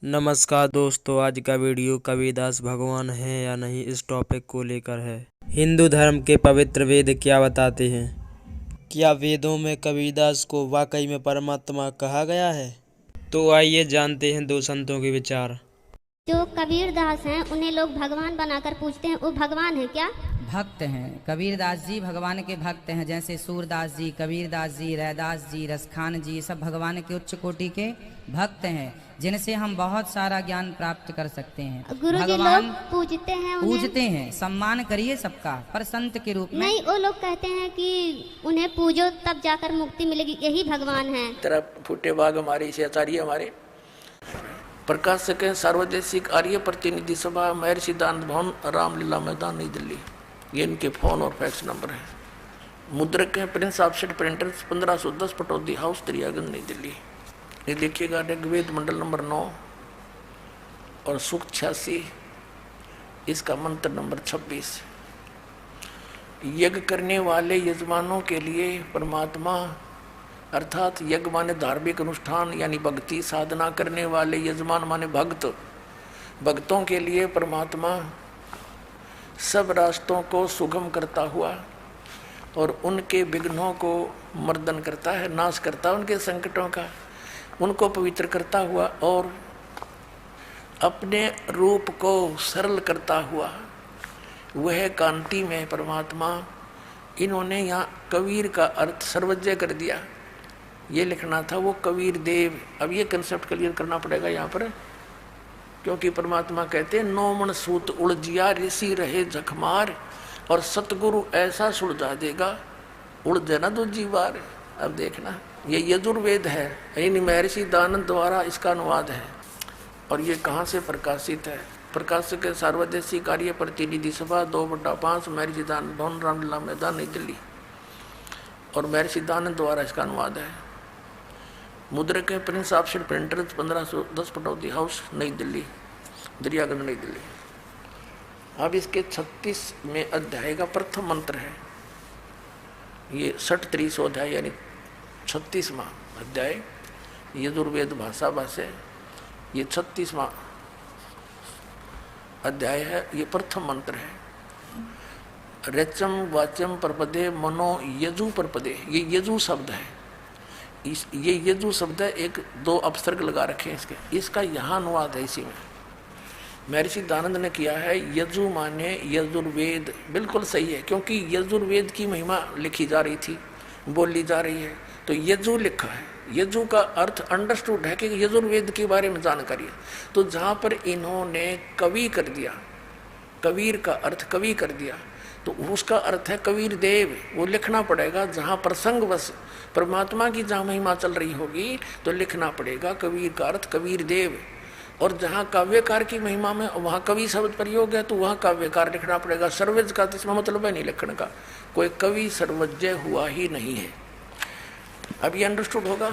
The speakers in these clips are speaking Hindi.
नमस्कार दोस्तों, आज का वीडियो कबीरदास भगवान है या नहीं इस टॉपिक को लेकर है। हिंदू धर्म के पवित्र वेद क्या बताते हैं? क्या वेदों में कबीरदास को वाकई में परमात्मा कहा गया है? तो आइए जानते हैं दो संतों के विचार। जो कबीरदास हैं उन्हें लोग भगवान बनाकर पूछते हैं, वो भगवान है क्या? भक्त हैं। कबीरदास जी भगवान के भक्त हैं। जैसे सूरदास जी, कबीरदास जी, रैदास जी, रसखान जी, सब भगवान के उच्च कोटि के भक्त हैं, जिनसे हम बहुत सारा ज्ञान प्राप्त कर सकते हैं। गुरु जी लोग पूजते हैं उन्हें। पूजते हैं, सम्मान करिए सबका, पर संत के रूप में नहीं। वो लोग कहते हैं कि उन्हें पूजो तब जाकर मुक्ति मिलेगी, यही भगवान है। तरफ फूटे बाग हमारे इसे आचार्य हमारे प्रकाशक हैं, सार्वदेशिक आर्य प्रतिनिधि सभा, महर्षि दानंद भवन, रामलीला मैदान, नई दिल्ली। ये इनके फोन और फैक्स नंबर है। मुद्रक हैं Prince offset printers, 1510 Pataudi house, Daryaganj, नई दिल्ली। ये देखिएगा ऋग्वेद मंडल नंबर 9 और सूक्त 86, इसका मंत्र नंबर 26। यज्ञ करने वाले यजमानों के लिए परमात्मा, अर्थात यज्ञ माने धार्मिक अनुष्ठान यानी भक्ति साधना करने वाले यजमान माने भक्त, भक्तों के लिए परमात्मा सब रास्तों को सुगम करता हुआ और उनके विघ्नों को मर्दन करता है, नाश करता है उनके संकटों का, उनको पवित्र करता हुआ और अपने रूप को सरल करता हुआ वह कांति में परमात्मा। इन्होंने यहाँ कबीर का अर्थ सर्वज्ञ कर दिया, ये लिखना था वो कबीर देव। अब ये कंसेप्ट क्लियर करना पड़ेगा यहाँ पर, क्योंकि परमात्मा कहते हैं नौ मन सूत उलझिया ऋषि रहे जखमार, और सतगुरु ऐसा सुलझा देगा उड़ जाना दूजी बार। अब देखना ये यजुर्वेद है, यानी महर्षि दानंद द्वारा इसका अनुवाद है। और ये कहाँ से प्रकाशित है? प्रकाशक है सार्वदेशिक कार्य प्रतिनिधि सभा, 2/5, महर्षि दानंद भवन, रामलीला मैदान, नई दिल्ली। और महर्षि दानंद द्वारा इसका अनुवाद है। मुद्रक है Prince offset printers, 1510 Pataudi house, नई दिल्ली, दरियागंज, नई दिल्ली। अब इसके 36 में अध्याय का प्रथम मंत्र है। ये 60 अध्याय यानी 36वां अध्याय यजुर्वेद भाषा भाषे, ये 36वां अध्याय है। ये प्रथम मंत्र है। रचम वाच्यम परपदे मनो यजु परपदे, ये यजु शब्द है। ये यजु शब्द है, एक दो अपसर्ग लगा रखे हैं इसके, इसका यहाँ अनुवाद है इसी में। महर्षि दानंद ने किया है यजु माने यजुर्वेद, बिल्कुल सही है, क्योंकि यजुर्वेद की महिमा लिखी जा रही थी, बोली जा रही है, तो यजु लिखा है। यजु का अर्थ अंडरस्टूड है कि यजुर्वेद के बारे में जानकारी है। तो जहाँ पर इन्होंने कवि कर दिया, कबीर का अर्थ कवि कर दिया, तो उसका अर्थ है कबीर देव। वो लिखना पड़ेगा, जहाँ प्रसंगवश परमात्मा की जहाँ महिमा चल रही होगी तो लिखना पड़ेगा कबीर का अर्थ कबीर देव। और जहाँ काव्यकार की महिमा में वहाँ कवि शब्द प्रयोग है तो वहाँ काव्यकार लिखना पड़ेगा। सर्वज्ञ का इसमें मतलब है नहीं लिखने का, कोई कवि सर्वज्ञ हुआ ही नहीं है। अब ये अंडरस्टूड होगा।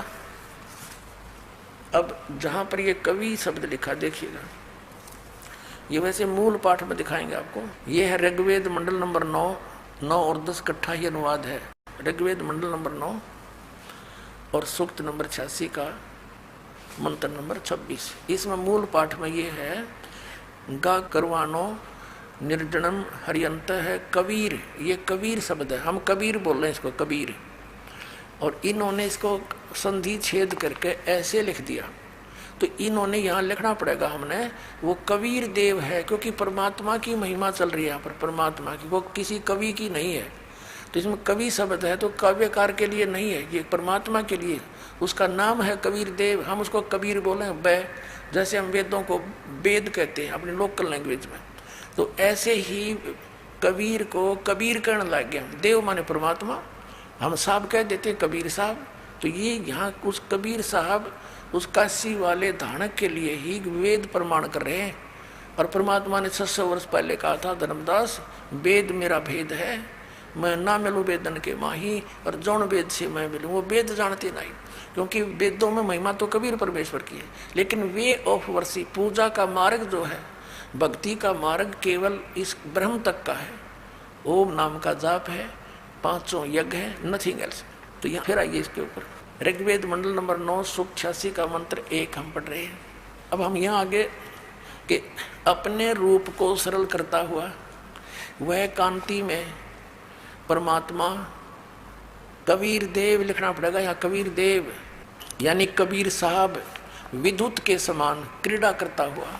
अब जहाँ पर ये कवि शब्द लिखा देखिएगा, ये वैसे मूल पाठ में दिखाएंगे आपको। ये है ऋग्वेद मंडल नंबर 9 और 10 इकट्ठा ही अनुवाद है। ऋग्वेद मंडल नंबर 9 और सूक्त नंबर 86 का मंत्र नंबर 26। इसमें मूल पाठ में ये है गा करवानो निर्जनम हरियंत है कबीर। ये कबीर शब्द है, हम कबीर बोल रहे हैं इसको कबीर, और इन्होंने इसको संधि छेद करके ऐसे लिख दिया। तो इन्होंने यहाँ लिखना पड़ेगा हमने वो कबीर देव है, क्योंकि परमात्मा की महिमा चल रही है यहाँ पर, परमात्मा की, वो किसी कवि की नहीं है। तो इसमें कवि शब्द है तो काव्यकार के लिए नहीं है, ये परमात्मा के लिए। उसका नाम है कबीर देव, हम उसको कबीर बोले बै, जैसे हम वेदों को वेद कहते हैं अपनी लोकल लैंग्वेज में, तो ऐसे ही कबीर को कबीर कहने लग गया। देव माने परमात्मा, हम साहब कह देते कबीर साहब। तो ये यहाँ कुछ कबीर साहब उस काशी वाले धानक के लिए ही वेद प्रमाण कर रहे हैं। और परमात्मा ने 600 वर्ष पहले कहा था, धर्मदास वेद मेरा भेद है, मैं ना मिलूँ वेदन के माही, और जौन वेद से मैं मिलूँ। वो वेद जानते नहीं, क्योंकि वेदों में महिमा तो कबीर परमेश्वर की है, लेकिन वे ऑफ वर्शिप, पूजा का मार्ग जो है, भक्ति का मार्ग केवल इस ब्रह्म तक का है। ओम नाम का जाप है, 500 यज्ञ है, नथिंग एल्स। तो यहाँ फिर आइए इसके ऊपर ऋग्वेद मंडल नंबर 9 सूक्त 86 का मंत्र 1 हम पढ़ रहे हैं। अब हम यहाँ आगे कि अपने रूप को सरल करता हुआ वह कांति में परमात्मा कबीर देव लिखना पड़ेगा। यहाँ कबीर देव यानी कबीर साहब विद्युत के समान क्रीड़ा करता हुआ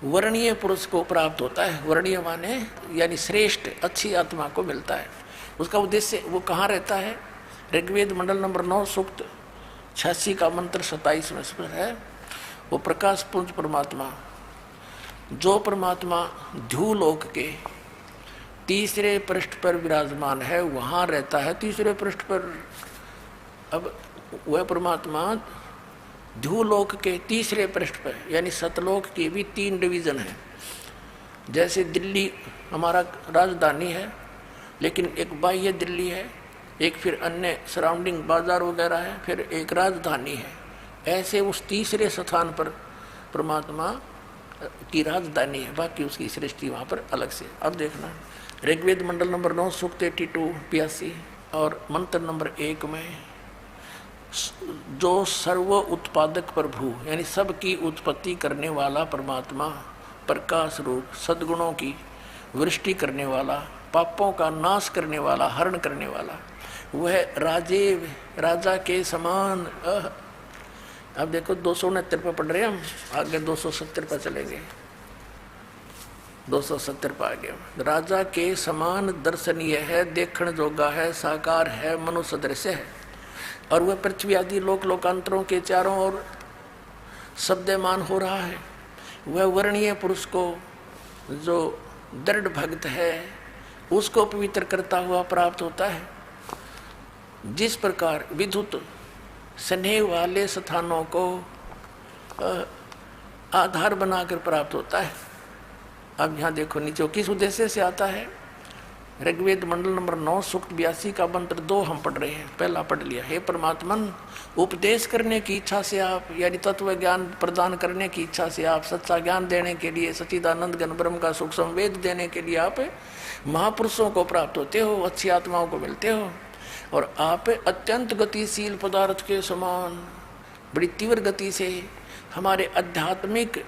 वर्णीय पुरुष को प्राप्त होता है। वर्णीय माने यानी श्रेष्ठ अच्छी आत्मा को मिलता है। उसका उद्देश्य वो कहाँ रहता है? ऋग्वेद मंडल नंबर 9 सूक्त 86 का मंत्र 27 में स्पष्ट है। वो प्रकाश पुंज परमात्मा, जो परमात्मा ध्युलोक के तीसरे पृष्ठ पर विराजमान है, वहाँ रहता है तीसरे पृष्ठ पर। अब वह परमात्मा ध्युलोक के तीसरे पृष्ठ पर, यानी सतलोक की भी 3 डिवीजन है। जैसे दिल्ली हमारा राजधानी है, लेकिन एक बाह्य दिल्ली है, एक फिर अन्य सराउंडिंग बाजार वगैरह है, फिर एक राजधानी है। ऐसे उस तीसरे स्थान पर परमात्मा की राजधानी है, बाकी उसकी सृष्टि वहाँ पर अलग से। अब देखना ऋग्वेद मंडल नंबर 9 सूक्त 82 और मंत्र नंबर 1 में, जो सर्व उत्पादक प्रभु यानी सबकी उत्पत्ति करने वाला परमात्मा, प्रकाश रूप, सद्गुणों की वृष्टि करने वाला, पापों का नाश करने वाला, हरण करने वाला, वह राजा के समान। अब देखो 269 पर पढ़ रहे हैं हम, आगे 270 पर चलेंगे। 270 पर आगे, राजा के समान दर्शनीय है, देखण जोगा है, साकार है, मनुष्य सदृश है, और वह पृथ्वी आदि लोक लोकांतरों के चारों ओर शब्दमान हो रहा है। वह वर्णीय पुरुष को जो दृढ़ भक्त है उसको पवित्र करता हुआ प्राप्त होता है। जिस प्रकार विद्युत स्नेह वाले स्थानों को आधार बनाकर प्राप्त होता है। अब यहाँ देखो नीचे किस उद्देश्य से आता है। ऋग्वेद मंडल नंबर 9 सूक्त 82 का मंत्र 2 हम पढ़ रहे हैं, पहला पढ़ लिया। हे परमात्मन, उपदेश करने की इच्छा से आप, यानी तत्व ज्ञान प्रदान करने की इच्छा से आप, सच्चा ज्ञान देने के लिए, सच्चिदानंद घन ब्रह्म का सुख संवेद देने के लिए आप महापुरुषों को प्राप्त होते हो, अच्छी आत्माओं को मिलते हो, और आप अत्यंत गतिशील पदार्थ के समान बड़ी तीव्र गति से हमारे आध्यात्मिक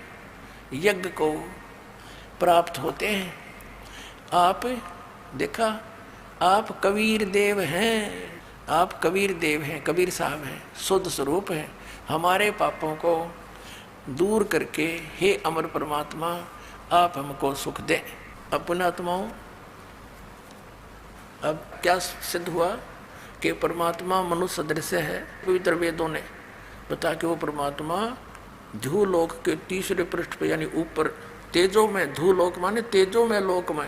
यज्ञ को प्राप्त होते हैं। आप देखा, आप कबीर देव हैं, आप कबीर देव हैं, कबीर साहब हैं, शुद्ध स्वरूप हैं। हमारे पापों को दूर करके हे अमर परमात्मा आप हमको सुख दें। अपने आत्माओं, अब क्या सिद्ध हुआ कि परमात्मा मनुष्य सदृश है। पवित्र वेदों ने बता कि वो परमात्मा ध्युलोक के तीसरे पृष्ठ पे, यानी ऊपर तेजो में, ध्युलोक माने तेजो में, लोक में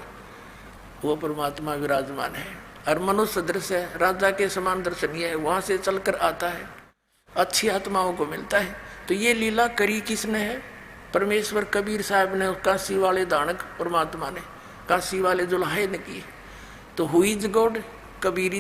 वो परमात्मा विराजमान है। और मनुष्य सदृश है, राजा के समान दर्शनीय है, वहां से चलकर आता है, अच्छी आत्माओं को मिलता है। तो ये लीला करी किसने है? परमेश्वर कबीर साहब ने, काशी वाले दानक परमात्मा ने, काशी वाले जुलाहे ने की। तो हु इज गॉड? कबीर